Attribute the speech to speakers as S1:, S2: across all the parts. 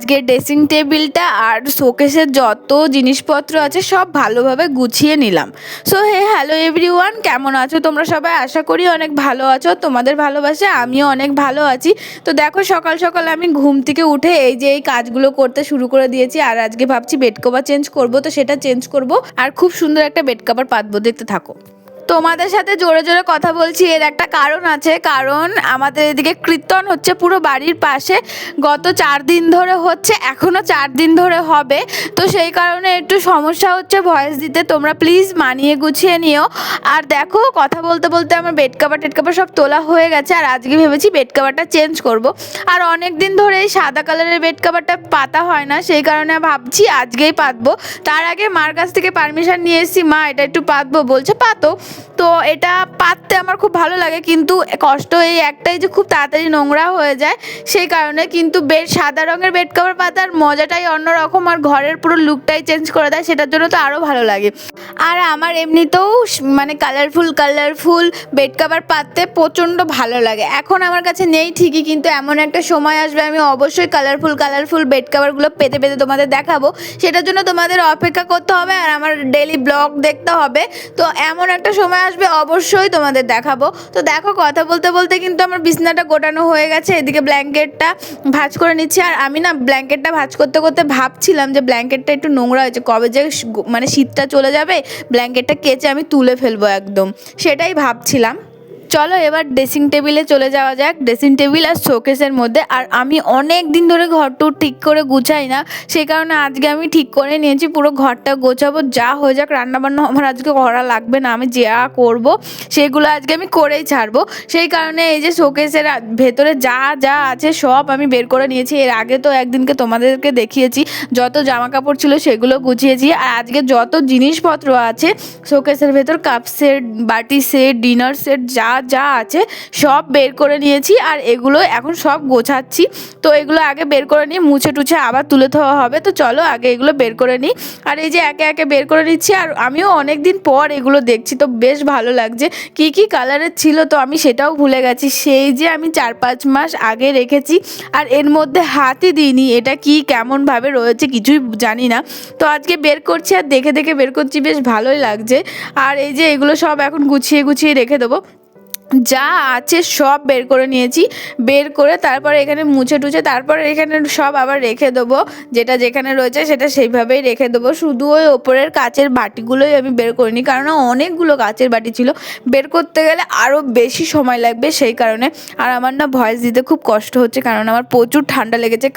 S1: আজকে ড্রেসিং টেবিলটা আর শোকেসের যত জিনিসপত্র আছে সব ভালোভাবে গুছিয়ে নিলাম। সো হ্যালো এভরিওয়ান, কেমন আছো তোমরা সবাই? আশা করি অনেক ভালো আছো। তোমাদের ভালোবাসে আমিও অনেক ভালো আছি। তো দেখো, সকাল সকাল আমি ঘুম থেকে উঠে এই কাজগুলো করতে শুরু করে দিয়েছি। আর আজকে ভাবছি বেড কভার চেঞ্জ করব, তো সেটা চেঞ্জ করব আর খুব সুন্দর একটা বেড কভার পাতবো। দেখতে থাকো। তোমাদের সাথে জোরে জোরে কথা বলছি, এর একটা কারণ আছে। কারণ আমাদের এদিকে কীর্তন হচ্ছে পুরো বাড়ির পাশে, গত 4 দিন ধরে হচ্ছে, এখনও 4 দিন ধরে হবে। তো সেই কারণে একটু সমস্যা হচ্ছে ভয়েস দিতে, তোমরা প্লিজ মানিয়ে গুছিয়ে নিও। আর দেখো, কথা বলতে বলতে আমার বেড কভার টেড কভার সব তোলা হয়ে গেছে। আর আজকে ভেবেছি বেড কভারটা চেঞ্জ করব। আর অনেক দিন ধরে এই সাদা কালারের বেড কভারটা পাতা হয় না, সেই কারণে ভাবছি আজকেই পাতবো। তার আগে মার কাছ থেকে পারমিশন নিয়ে এসেছি, মা এটা একটু পাতবো, বলছে পাতো। তো এটা পাততে আমার খুব ভালো লাগে, কিন্তু কষ্ট এই একটাই যে খুব তাড়াতাড়ি নোংরা হয়ে যায়, সেই কারণে। কিন্তু সাদা রঙের বেড কভার পাতার মজাটাই অন্যরকম, আর ঘরের পুরো লুকটাই চেঞ্জ করে দেয়, সেটার জন্য তো আরও ভালো লাগে। আর আমার এমনিতেও মানে কালারফুল বেড কভার পাততে প্রচণ্ড ভালো লাগে। এখন আমার কাছে নেই ঠিকই, কিন্তু এমন একটা সময় আসবে আমি অবশ্যই কালারফুল বেড কভারগুলো পেতে পেতে তোমাদের দেখাবো। সেটার জন্য তোমাদের অপেক্ষা করতে হবে আর আমার ডেইলি ব্লগ দেখতে হবে। তো এমন একটা সময় আসবে, অবশ্যই তোমাদের দেখাবো। তো দেখো, কথা বলতে বলতে কিন্তু আমার বিছনাটা গোটানো হয়ে গেছে। এদিকে ব্ল্যাঙ্কেটটা ভাঁজ করে নিচ্ছি। আর আমি না ব্ল্যাঙ্কেটটা ভাঁজ করতে করতে ভাবছিলাম যে ব্ল্যাঙ্কেটটা একটু নোংরা হয়েছে, কবে যে মানে শীতটা চলে যাবে ব্ল্যাঙ্কেটটা কেচে আমি তুলে ফেলবো একদম, সেটাই ভাবছিলাম। চলো এবার ড্রেসিং টেবিলে চলে যাওয়া যাক। ড্রেসিং টেবিল আর শোকেসের মধ্যে, আর আমি অনেক দিন ধরে ঘরটুর ঠিক করে গুছাই না, সেই কারণে আজকে আমি ঠিক করে নিয়েছি পুরো ঘরটা গোছাবো। যা হয়ে যাক, রান্নাবান্না আমার আজকে করা লাগবে না, আমি যা করব সেগুলো আজকে আমি করেই ছাড়বো। সেই কারণে এই যে শোকেসের ভেতরে যা যা আছে সব আমি বের করে নিয়েছি। এর আগে তো একদিনকে তোমাদেরকে দেখিয়েছি, যত জামা কাপড় ছিল সেগুলো গুছিয়েছি। আর আজকে যত জিনিসপত্র আছে শোকেসের ভেতর, কাপ সেট, বাটি সেট, ডিনার সেট, যা যা আছে সব বের করে নিয়েছি। আর এগুলো এখন সব গোছাচ্ছি। তো এগুলো আগে বের করে নিয়ে মুছে টুছে আবার তুলে দেওয়া হবে। তো চলো আগে এগুলো বের করে নিই। আর এই যে একে একে বের করে নিচ্ছি। আর আমিও অনেক দিন পর এগুলো দেখছি, তো বেশ ভালো লাগছে। কি কালারের ছিল তো আমি সেটাও ভুলে গেছি, সেই যে আমি 4-5 মাস আগে রেখেছি, আর এর মধ্যে হাতই দিইনি। এটা কি কেমনভাবে রয়েছে কিছুই জানি না। তো আজকে বের করছি আর দেখে দেখে বের করছি, বেশ ভালোই লাগছে। আর এই যে এগুলো সব এখন গুছিয়ে রেখে দেবো। যা আছে সব বের করে নিয়েছি, বের করে তারপরে এখানে মুছে টুছে তারপরে এখানে সব আবার রেখে দেবো। যেটা যেখানে রয়েছে সেটা সেইভাবেই রেখে দেবো। শুধু ওই ওপরের কাচের বাটিগুলোই আমি বের করিনি, কারণ অনেকগুলো কাচের বাটি ছিল, বের করতে গেলে আরও বেশি সময় লাগবে, সেই কারণে। আর আমার না ভয়েস দিতে খুব কষ্ট হচ্ছে, কারণ আমার প্রচুর ঠান্ডা লেগেছে,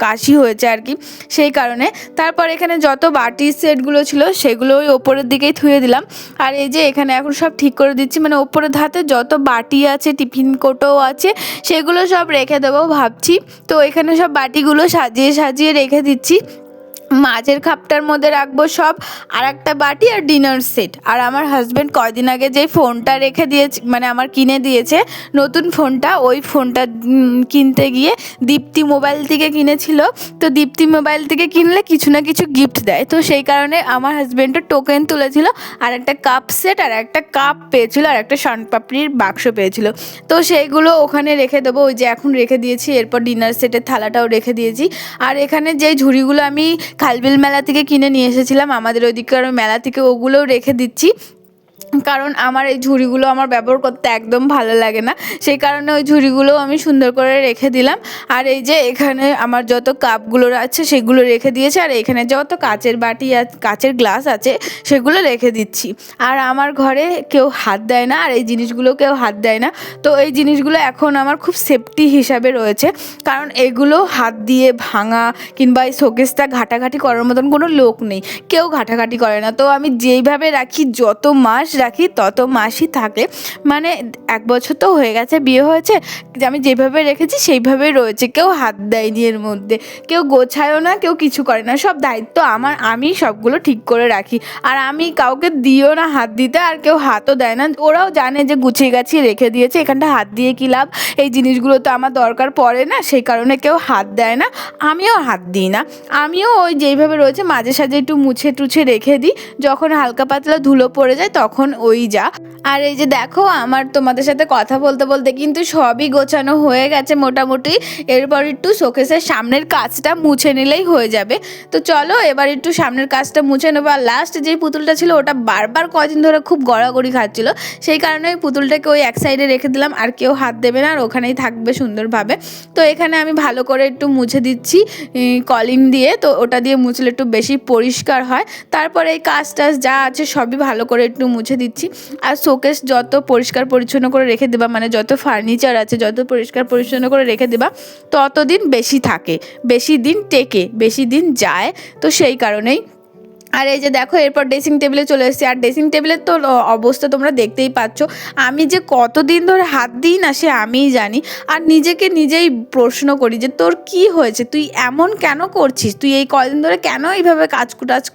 S1: কাশি হয়েছে আর কি, সেই কারণে। তারপর এখানে যত বাটির সেটগুলো ছিল সেগুলো ওই ওপরের দিকেই থুয়ে দিলাম। আর এই যে এখানে এখন সব ঠিক করে দিচ্ছি, মানে ওপরের ধাতে যত বাটি আছে, টিফিন কোটোও আছে, সেগুলো সব রেখে দেবো ভাবছি। তো এখানে সব বাটিগুলো সাজিয়ে রেখে দিচ্ছি। মাছের খাপটার মধ্যে রাখবো সব, আর একটা বাটি আর ডিনার সেট। আর আমার হাজব্যান্ড কয়দিন আগে যে ফোনটা রেখে দিয়েছে, মানে আমার কিনে দিয়েছে নতুন ফোনটা, ওই ফোনটা কিনতে গিয়ে দীপ্তি মোবাইল থেকে কিনেছিল। তো দীপ্তি মোবাইল থেকে কিনলে কিছু না কিছু গিফট দেয়, তো সেই কারণে আমার হাজব্যান্ডের টোকেন তুলেছিল, আর একটা কাপ সেট আর একটা কাপ পেয়েছিল, আর একটা শনপাপড়ির বাক্স পেয়েছিল। তো সেইগুলো ওখানে রেখে দেবো, ওই যে এখন রেখে দিয়েছি। এরপর ডিনার সেটের থালাটাও রেখে দিয়েছি। আর এখানে যে ঝুড়িগুলো আমি খালবিল মেলা থেকে কিনে নিয়ে এসেছিলাম আমাদের ওইদিকার মেলা থেকে, ওগুলোও রেখে দিচ্ছি। কারণ আমার এই ঝুড়িগুলো আমার ব্যবহার করতে একদম ভালো লাগে না, সেই কারণে ওই ঝুড়িগুলো আমি সুন্দর করে রেখে দিলাম। আর এই যে এখানে আমার যত কাপগুলো আছে সেগুলো রেখে দিয়েছে, আর এখানে যত কাচের বাটি কাচের গ্লাস আছে সেগুলো রেখে দিচ্ছি। আর আমার ঘরে কেউ হাত দেয় না, আর এই জিনিসগুলো কেউ হাত দেয় না। তো এই জিনিসগুলো এখন আমার খুব সেফটি হিসাবে রয়েছে, কারণ এগুলো হাত দিয়ে ভাঙা কিংবা এই শোকেসটা ঘাটাঘাটি করার মতন কোনো লোক নেই, কেউ ঘাটাঘাটি করে না। তো আমি যেইভাবে রাখি, যত মাস রাখি তত মাসই থাকে, মানে 1 বছর তো হয়ে গেছে বিয়ে হয়েছে, আমি যেভাবে রেখেছি সেইভাবেই রয়েছে, কেউ হাত দেয়নি এর মধ্যে, কেউ গোছায়ও না, কেউ কিছু করে না, সব দায়িত্ব আমার, আমি সবগুলো ঠিক করে রাখি। আর আমি কাউকে দিও না হাত দিতে, আর কেউ হাতও দেয় না, ওরাও জানে যে গুছিয়ে গাছিয়ে রেখে দিয়েছে, এখানটা হাত দিয়ে কী লাভ, এই জিনিসগুলো তো আমার দরকার পড়ে না, সেই কারণে কেউ হাত দেয় না, আমিও হাত দিই না। আমিও ওই যেইভাবে রয়েছে মাঝে সাঝে একটু মুছে টুছে রেখে দিই, যখন হালকা পাতলা ধুলো পড়ে যায় তখন এখন ওই যা। আর এই যে দেখো আমার তোমাদের সাথে কথা বলতে বলতে কিন্তু সবই গোছানো হয়ে গেছে মোটামুটি। এরপর একটু শোকেসের সামনের কাজটা মুছে নিলেই হয়ে যাবে। তো চলো এবার একটু সামনের কাজটা মুছে নেবো। আর লাস্ট যে পুতুলটা ছিল ওটা বারবার কদিন ধরে খুব গড়াগড়ি খাচ্ছিল, সেই কারণে ওই পুতুলটাকে ওই এক সাইডে রেখে দিলাম, আর কেউ হাত দেবে না, আর ওখানেই থাকবে সুন্দরভাবে। তো এখানে আমি ভালো করে একটু মুছে দিচ্ছি কলিং দিয়ে, তো ওটা দিয়ে মুছলে একটু বেশি পরিষ্কার হয়। তারপরে এই কাজ টাজ যা আছে সবই ভালো করে একটু মুছে দিচ্ছি। আর শোকেস যত পরিষ্কার পরিচ্ছন্ন করে রেখে দেবা, মানে যত ফার্নিচার আছে যত পরিষ্কার পরিচ্ছন্ন করে রেখে দেবা ততদিন বেশি থাকে, বেশি দিন টেকে, বেশি দিন যায়। তো সেই কারণেই। আর এই যে দেখো এরপর ড্রেসিং টেবিলে চলে এসেছি। আর ড্রেসিং টেবিলের তো অবস্থা তোমরা দেখতেই পাচ্ছ। আমি যে কতদিন ধরে হাত দিই না সে আমিই জানি। আর নিজেকে নিজেই প্রশ্ন করি যে তোর কি হয়েছে, তুই এমন কেন করছিস, তুই এই কদিন ধরে কেন এইভাবে কাজ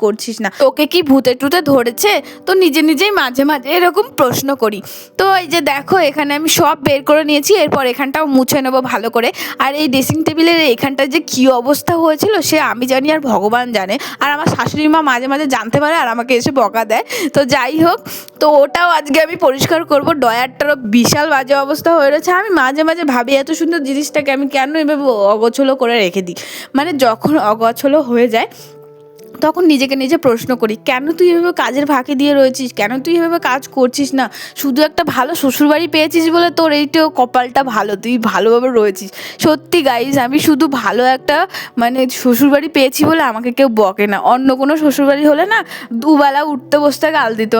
S1: করছিস না, তোকে কি ভূতে টুতে ধরেছে? তো নিজে নিজেই মাঝে মাঝে এরকম প্রশ্ন করি। তো এই যে দেখো এখানে আমি সব বের করে নিয়েছি, এরপর এখানটাও মুছে নেবো ভালো করে। আর এই ড্রেসিং টেবিলের এখানটা যে কী অবস্থা হয়েছিল সে আমি জানি আর ভগবান জানে। আর আমার শাশুড়ি মা মাঝে মাঝে জানতে পারে আর আমাকে এসে বকা দেয়। তো যাই হোক, তো ওটাও আজকে আমি পরিষ্কার করব। ডয়ারটারও বিশাল বাজে অবস্থা হয়ে রয়েছে। আমি মাঝে মাঝে ভাবি এত সুন্দর জিনিসটাকে আমি কেন এভাবে অগোছলো করে রেখে দিই। মানে যখন অগোছলো হয়ে যায় তখন নিজেকে নিজে প্রশ্ন করি, কেন তুই এভাবে কাজের ফাঁকি দিয়ে রয়েছিস, কেন তুই এভাবে কাজ করছিস না? শুধু একটা ভালো শ্বশুরবাড়ি পেয়েছিস বলে তোর এইটাও কপালটা ভালো, তুই ভালোভাবে রয়েছিস। সত্যি গাইজ, আমি শুধু ভালো একটা মানে শ্বশুরবাড়ি পেয়েছি বলে আমাকে কেউ বকে না। অন্য কোনো শ্বশুরবাড়ি হলে না দুবেলা উঠতে বসতে গাল দিত।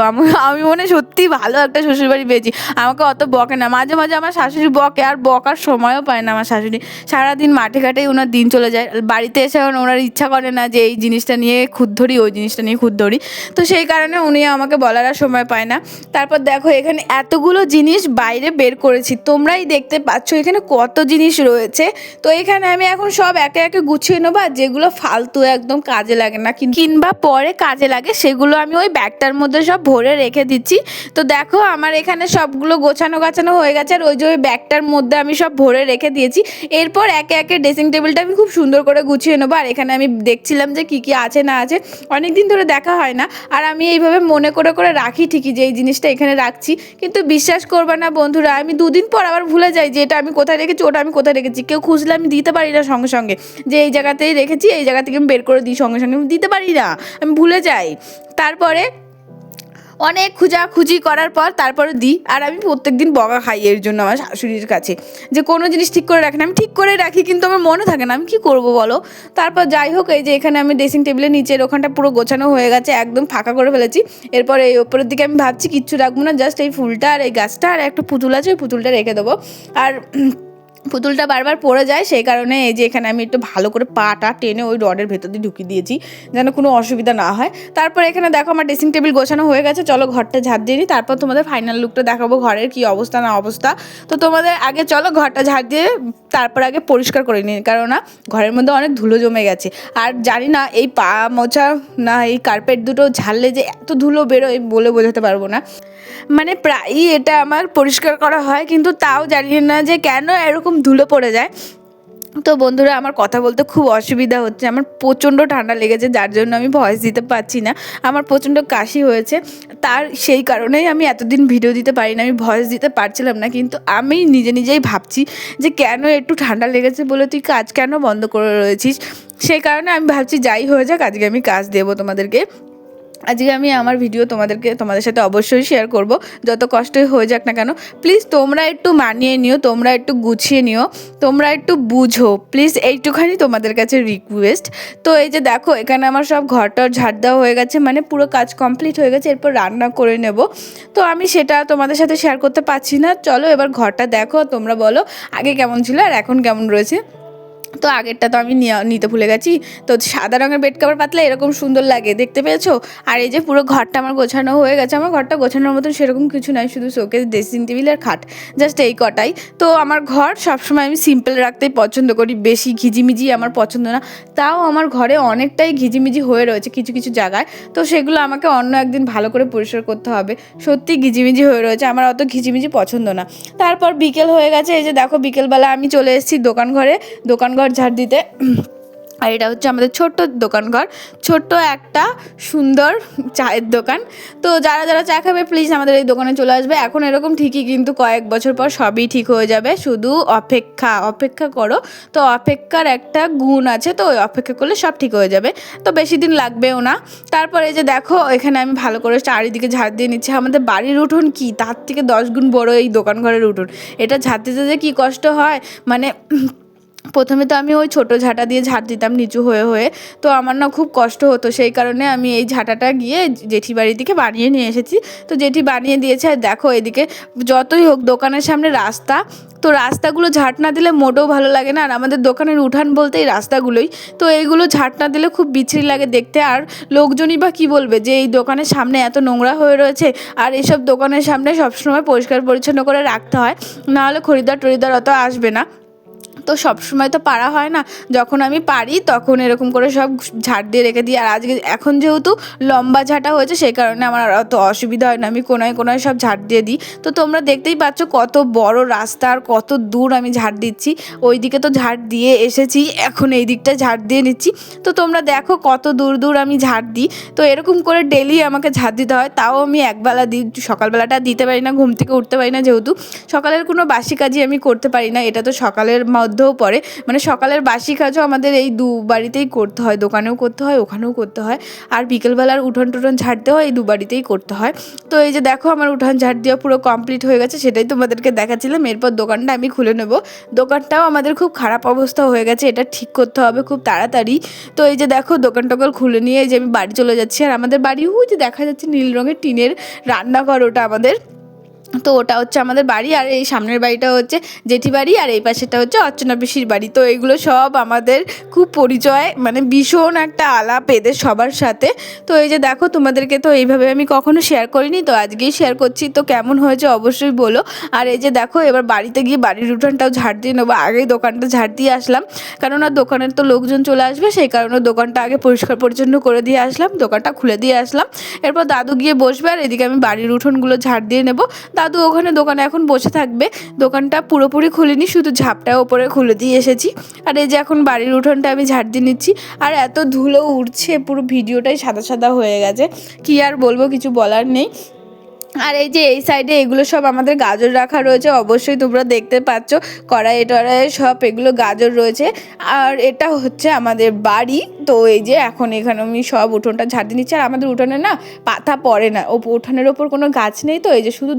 S1: আমি মনে সত্যি ভালো একটা শ্বশুরবাড়ি পেয়েছি, আমাকে অত বকে না। মাঝে মাঝে আমার শাশুড়ি বকে, আর বকার সময়ও পায় না আমার শাশুড়ি। সারাদিন মাঠে ঘাটেই ওনার দিন চলে যায়, বাড়িতে এসে ওনার ইচ্ছা করে না যে এই জিনিসটা নিয়ে খুদ ধরি, ওই জিনিসটা নিয়ে খুদ ধরি। তো সেই কারণে উনি আমাকে বলার আর সময় পায় না। তারপর দেখো এখানে এতগুলো জিনিস বাইরে বের করেছি, তোমরাই দেখতে পাচ্ছ এখানে কত জিনিস রয়েছে। তো এখানে আমি এখন সব একে একে গুছিয়ে নেবো। আর যেগুলো ফালতু একদম কাজে লাগে না কিংবা পরে কাজে লাগে সেগুলো আমি ওই ব্যাগটার মধ্যে সব ভরে রেখে দিচ্ছি। তো দেখো আমার এখানে সবগুলো গোছানো হয়ে গেছে। আর ওই যে ওই ব্যাগটার মধ্যে আমি সব ভরে রেখে দিয়েছি। এরপর একে একে ড্রেসিং টেবিলটা আমি খুব সুন্দর করে গুছিয়ে নেবো। আর এখানে আমি দেখছিলাম যে কী কী আছে না আছে, অনেক দিন ধরে দেখা হয় না। আর আমি এইভাবে মনে করে করে রাখি ঠিকই যে এই জিনিসটা এখানে রাখছি, কিন্তু বিশ্বাস করবে না বন্ধুরা, আমি দুদিন পর আবার ভুলে যাই যে এটা আমি কোথায় রেখেছি, ওটা আমি কোথায় রেখেছি। কেউ খুঁজলে আমি দিতে পারি না সঙ্গে সঙ্গে যে এই জায়গাতেই রেখেছি, এই জায়গা থেকে আমি বের করে দিই সঙ্গে সঙ্গে, আমি দিতে পারি না, আমি ভুলে যাই। তারপরে অনেক খুঁজাখুঁজি করার পর তারপরে দিই। আর আমি প্রত্যেকদিন বকা খাই এর জন্য আমার শাশুড়ির কাছে, যে কোনো জিনিস ঠিক করে রাখি না। আমি ঠিক করে রাখি কিন্তু আমার মনে থাকে না, আমি কী করবো বলো। তারপর যাই হোক, এই যে এখানে আমি ড্রেসিং টেবিলের নিচের ওখানটা পুরো গোছানো হয়ে গেছে, একদম ফাঁকা করে ফেলেছি। এরপর এই ওপরের দিকে আমি ভাবছি কিচ্ছু রাখবো না, জাস্ট এই ফুলটা আর এই গাছটা আর একটা পুতুল আছে ওই পুতুলটা রেখে দেবো। আর পুতুলটা বারবার পড়ে যায়, সেই কারণে এই যে এখানে আমি একটু ভালো করে পাটা টেনে ওই রডের ভেতর দিয়ে ঢুকিয়ে দিয়েছি যেন কোনো অসুবিধা না হয়। তারপর এখানে দেখো আমার ড্রেসিং টেবিল গোছানো হয়ে গেছে। চলো ঘরটা ঝাড় দিয়ে নিই, তারপর তোমাদের ফাইনাল লুকটা দেখাবো ঘরের কী অবস্থা না অবস্থা। তো তোমাদের আগে চলো ঘরটা ঝাড় দিয়ে তারপর আগে পরিষ্কার করে নিই, কারণ ঘরের মধ্যে অনেক ধুলো জমে গেছে। আর জানি না এই পা মোছা না এই কার্পেট দুটো ঝাড়লে যে এত ধুলো বেরোয় বলে বোঝাতে পারবো না। মানে প্রায়ই এটা আমার পরিষ্কার করা হয়, কিন্তু তাও জানি না যে কেন এরকম ধুলো পড়ে যায়। তো বন্ধুরা আমার কথা বলতে খুব অসুবিধা হচ্ছে, আমার প্রচণ্ড ঠান্ডা লেগেছে যার জন্য আমি ভয়েস দিতে পারছি না। আমার প্রচণ্ড কাশি হয়েছে, তার সেই কারণেই আমি এতদিন ভিডিও দিতে পারি না, আমি ভয়েস দিতে পারছিলাম না। কিন্তু আমি নিজে নিজেই ভাবছি যে কেন একটু ঠান্ডা লেগেছে বলে তুই কাজ কেন বন্ধ করে রয়েছিস। সেই কারণে আমি ভাবছি যাই হয়ে যাক আজকে আমি কাজ দেবো তোমাদেরকে। আজকে আমি আমার ভিডিও তোমাদের সাথে অবশ্যই শেয়ার করব, যত কষ্টই হয়ে যাক না কেন। প্লিজ তোমরা একটু মানিয়ে নিও, তোমরা একটু গুছিয়ে নিও, তোমরা একটু বুঝো প্লিজ, এইটুখানি তোমাদের কাছে রিকোয়েস্ট। তো এই যে দেখো এখানে আমার সব ঘরটার ঝাড় দেওয়া হয়ে গেছে, মানে পুরো কাজ কমপ্লিট হয়ে গেছে। এরপর রান্না করে নেব, তো আমি সেটা তোমাদের সাথে শেয়ার করতে পারছি না। চলো এবার ঘরটা দেখো, তোমরা বলো আগে কেমন ছিল আর এখন কেমন রয়েছে। তো আগেরটা তো আমি নিতে ভুলে গেছি। তো সাদা রঙের বেড কভার পাতলে এরকম সুন্দর লাগে, দেখতে পেয়েছো। আর এই যে পুরো ঘরটা আমার গোছানো হয়ে গেছে। আমার ঘরটা গোছানোর মতন সেরকম কিছু নয়, শুধু শোকেস, ড্রেসিং টেবিল আর খাট, জাস্ট এই কটাই। তো আমার ঘর সবসময় আমি সিম্পল রাখতেই পছন্দ করি, বেশি ঘিজিমিজি আমার পছন্দ না। তাও আমার ঘরে অনেকটাই ঘিজিমিজি হয়ে রয়েছে কিছু কিছু জায়গায়, তো সেগুলো আমাকে অন্য একদিন ভালো করে পরিষ্কার করতে হবে। সত্যি ঘিজিমিজি হয়ে রয়েছে, আমার অত ঘিজিমিজি পছন্দ না। তারপর বিকেল হয়ে গেছে, এই যে দেখো বিকেলবেলা আমি চলে এসেছি দোকান ঘর ঝাড় দিতে। আর এটা হচ্ছে আমাদের ছোট্ট দোকানঘর, ছোট্ট একটা সুন্দর চায়ের দোকান। তো যারা যারা চা খাবে প্লিজ আমাদের এই দোকানে চলে আসবে। এখন এরকম ঠিকই, কিন্তু কয়েক বছর পর সবই ঠিক হয়ে যাবে, শুধু অপেক্ষা করো। তো অপেক্ষার একটা গুণ আছে, তো ওই অপেক্ষা করলে সব ঠিক হয়ে যাবে, তো বেশি দিন লাগবেও না। তারপরে এই যে দেখো এখানে আমি ভালো করে চারিদিকে ঝাড় দিয়ে নিচ্ছি। আমাদের বাড়ির উঠোন কি তার থেকে 10 গুণ বড় এই দোকান ঘরের উঠোন। এটা ঝাড় দিতে যে কী কষ্ট হয়, মানে প্রথমে তো আমি ওই ছোটো ঝাঁটা দিয়ে ঝাড় দিতাম নিচু হয়ে হয়ে, তো আমার না খুব কষ্ট হতো। সেই কারণে আমি এই ঝাঁটাটা গিয়ে জেঠি বাড়ি থেকে বানিয়ে নিয়ে এসেছি। তো জেঠি বানিয়ে দিয়েছে। আর দেখো এদিকে যতই হোক দোকানের সামনে রাস্তা, তো রাস্তাগুলো ঝাঁট না দিলে মোটেও ভালো লাগে না। আর আমাদের দোকানের উঠান বলতে এই রাস্তাগুলোই, তো এইগুলো ঝাঁট না দিলে খুব বিশ্রী লাগে দেখতে। আর লোকজনই বা কী বলবে যে এই দোকানের সামনে এত নোংরা হয়ে রয়েছে। আর এসব দোকানের সামনে সবসময় পরিষ্কার পরিচ্ছন্ন করে রাখতে হয়, নাহলে খরিদ্দার অত আসবে না। তো সবসময় তো পারা হয় না, যখন আমি পারি তখন এরকম করে সব ঝাড় দিয়ে রেখে দিই। আর এখন যেহেতু লম্বা ঝাঁটা হয়েছে সেই কারণে আমার আর অত অসুবিধা হয় না, আমি কোনায় কোনায় সব ঝাড় দিয়ে দিই। তো তোমরা দেখতেই পাচ্ছ কত বড় রাস্তা আর কত দূর আমি ঝাড় দিচ্ছি। ওই দিকে তো ঝাড় দিয়ে এসেছি, এখন এই দিকটা ঝাড় দিয়ে নিচ্ছি। তো তোমরা দেখো কত দূর দূর আমি ঝাড় দিই। তো এরকম করে ডেলি আমাকে ঝাড় দিতে হয়, তাও আমি একবেলা দিই, সকালবেলাটা দিতে পারি না, ঘুম থেকে উঠতে পারি না, যেহেতু সকালের কোনো বাসি কাজই আমি করতে পারি না। এটা তো সকালের মধ্যেও পড়ে, মানে সকালের বাসি কাজও আমাদের এই বাড়িতেই করতে হয়, দোকানেও করতে হয়, ওখানেও করতে হয়। আর বিকেলবেলার উঠোন টুঠোন ঝাড়তেও এই বাড়িতেই করতে হয়। তো এই যে দেখো আমার উঠান ঝাড় দেওয়া পুরো কমপ্লিট হয়ে গেছে, সেটাই তোমাদেরকে দেখাচ্ছিলাম। এরপর দোকানটা আমি খুলে নেব। দোকানটাও আমাদের খুব খারাপ অবস্থা হয়ে গেছে, এটা ঠিক করতে হবে খুব তাড়াতাড়ি। তো এই যে দেখো দোকান টোকান খুলে নিয়ে এই যে আমি বাড়ি চলে যাচ্ছি। আর আমাদের বাড়ি ওই যে দেখা যাচ্ছে নীল রঙের টিনের রান্নাঘর, ওটা আমাদের। তো ওটা হচ্ছে আমাদের বাড়ি, আর এই সামনের বাড়িটা হচ্ছে জেঠি বাড়ি, আর এই পাশেটা হচ্ছে অর্চনা পিসির বাড়ি। তো এগুলো সব আমাদের খুব পরিচয়, মানে ভীষণ একটা আলাপ এদের সবার সাথে। তো এই যে দেখো তোমাদেরকে তো এইভাবে আমি কখনো শেয়ার করিনি, তো আজকেই শেয়ার করছি। তো কেমন হয়েছে অবশ্যই বলো। আর এই যে দেখো এবার বাড়িতে গিয়ে বাড়ির উঠানটাও ঝাড় দিয়ে নেবো। আগেই দোকানটা ঝাড় দিয়ে আসলাম, কেননা দোকানের তো লোকজন চলে আসবে, সেই কারণে দোকানটা আগে পরিষ্কার পরিচ্ছন্ন করে দিয়ে আসলাম, দোকানটা খুলে দিয়ে আসলাম। এরপর দাদু গিয়ে বসবে, আর এদিকে আমি বাড়ির উঠোনগুলো ঝাড় দিয়ে নেবো। দাদু ওখানে দোকানে এখন বসে থাকবে, দোকানটা পুরোপুরি খুলিনি, শুধু ঝাপটা ওপরে খুলে দিয়ে এসেছি। আর এই যে এখন বাড়ির উঠোনটা আমি ঝাড় দিয়ে নিচ্ছি। আর এত ধুলো উঠছে, পুরো ভিডিওটাই সাদা সাদা হয়ে গেছে, কি আর বলবো, কিছু বলার নেই। আর এই যে এই সাইডে এগুলো সব আমাদের গাজর রাখা রয়েছে, অবশ্যই তোমরা দেখতে পাচ্ছ কড়াইয়ে টড়াইয়ে সব এগুলো গাজর রয়েছে। আর এটা হচ্ছে আমাদের বাড়ি। তো এই যে এখন এখানে আমি সব উঠোনটা ঝাড় দিয়ে নিচ্ছি। আর আমাদের উঠোনে না পাতা পড়ে না, উঠোনের ওপর কোনো গাছ নেই, তো এই যে শুধু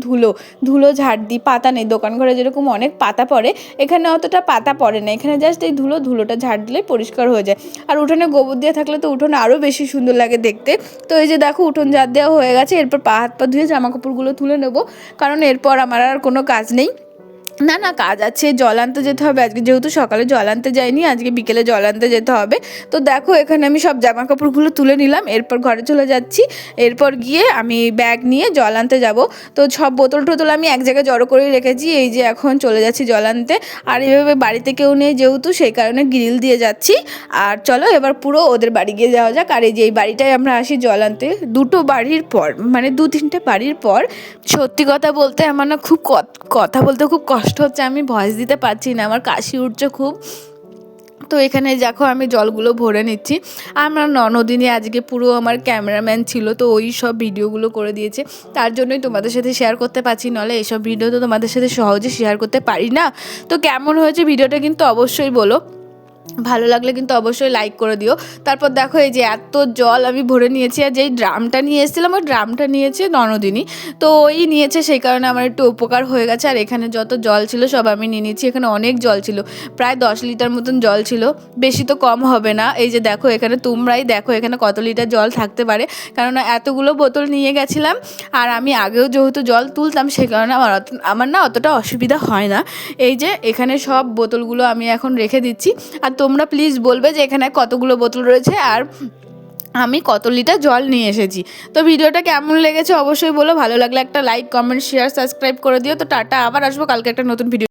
S1: ধুলো ঝাড় দিই, পাতা নেই। দোকান ঘরে যেরকম অনেক পাতা পড়ে, এখানে অতটা পাতা পড়ে না, এখানে জাস্ট এই ধুলোটা ঝাড় দিলে পরিষ্কার হয়ে যায়। আর উঠোনে গোবর দিয়ে থাকলে তো উঠোন আরও বেশি সুন্দর লাগে দেখতে। তো এই যে দেখো উঠোন ঝাড় দেওয়া হয়ে গেছে, এরপর পা হাত পা ধুয়ে জামা কাপড়গুলো তুলে নেব, কারণ এরপর আমার আর কোনো কাজ নেই। না কাজ আছে, জল আনতে যেতে হবে আজকে, যেহেতু সকালে জল আনতে যাইনি, আজকে বিকেলে জল আনতে যেতে হবে। তো দেখো এখানে আমি সব জামা কাপড়গুলো তুলে নিলাম, এরপর ঘরে চলে যাচ্ছি। এরপর গিয়ে আমি ব্যাগ নিয়ে জল আনতে যাব। তো সব বোতল টোতল আমি এক জায়গায় জড়ো করে রেখেছি, এই যে এখন চলে যাচ্ছি জল আনতে। আর এইভাবে বাড়িতে কেউ নেই যেহেতু, সেই কারণে গ্রিল দিয়ে যাচ্ছি। আর চলো এবার পুরো ওদের বাড়ি গিয়ে যাওয়া যাক। আর এই যে এই বাড়িটায় আমরা আসি জল আনতে, দুটো বাড়ির পর, মানে 2-3টে বাড়ির পর। সত্যি কথা বলতে আমার না খুব কথা বলতে খুব কষ্ট হচ্ছে, আমি ভয়েস দিতে পারছি না, আমার কাশি উঠছে খুব। তো এখানে দেখো আমি জলগুলো ভরে নিচ্ছি। আমার ননদিনী আজকে পুরো আমার ক্যামেরাম্যান ছিল, তো ওই সব ভিডিওগুলো করে দিয়েছে, তার জন্যই তোমাদের সাথে শেয়ার করতে পারছি, নাহলে এইসব ভিডিও তো তোমাদের সাথে সহজে শেয়ার করতে পারি না। তো কেমন হয়েছে ভিডিওটা কিন্তু অবশ্যই বলো, ভালো লাগলে কিন্তু অবশ্যই লাইক করে দিও। তারপর দেখো এই যে এত জল আমি ভরে নিয়েছি, আর যেই ড্রামটা নিয়ে এসেছিলাম ওই ড্রামটা নিয়েছে ননদিনী, তো ওই নিয়েছে, সেই কারণে আমার একটু উপকার হয়ে গেছে। আর এখানে যত জল ছিল সব আমি নিয়ে নিয়েছি, এখানে অনেক জল ছিল, প্রায় 10 লিটার মতন জল ছিল, বেশি তো কম হবে না। এই যে দেখো এখানে তোমরাই দেখো এখানে কত লিটার জল থাকতে পারে, কেননা এতগুলো বোতল নিয়ে গেছিলাম। আর আমি আগেও যেহেতু জল তুলতাম, সেই কারণে আমার না অতটা অসুবিধা হয় না। এই যে এখানে সব বোতলগুলো আমি এখন রেখে দিচ্ছি। আর তোমরা প্লিজ বলবে যে এখানে কতগুলো বোতল রয়েছে আর আমি কত লিটার জল নিয়ে এসেছি। তো ভিডিওটা কেমন লেগেছে অবশ্যই বলো, ভালো লাগলে একটা লাইক কমেন্ট শেয়ার সাবস্ক্রাইব করে দিও। তো টাটা, আবার আসবো কালকে একটা নতুন ভিডিও।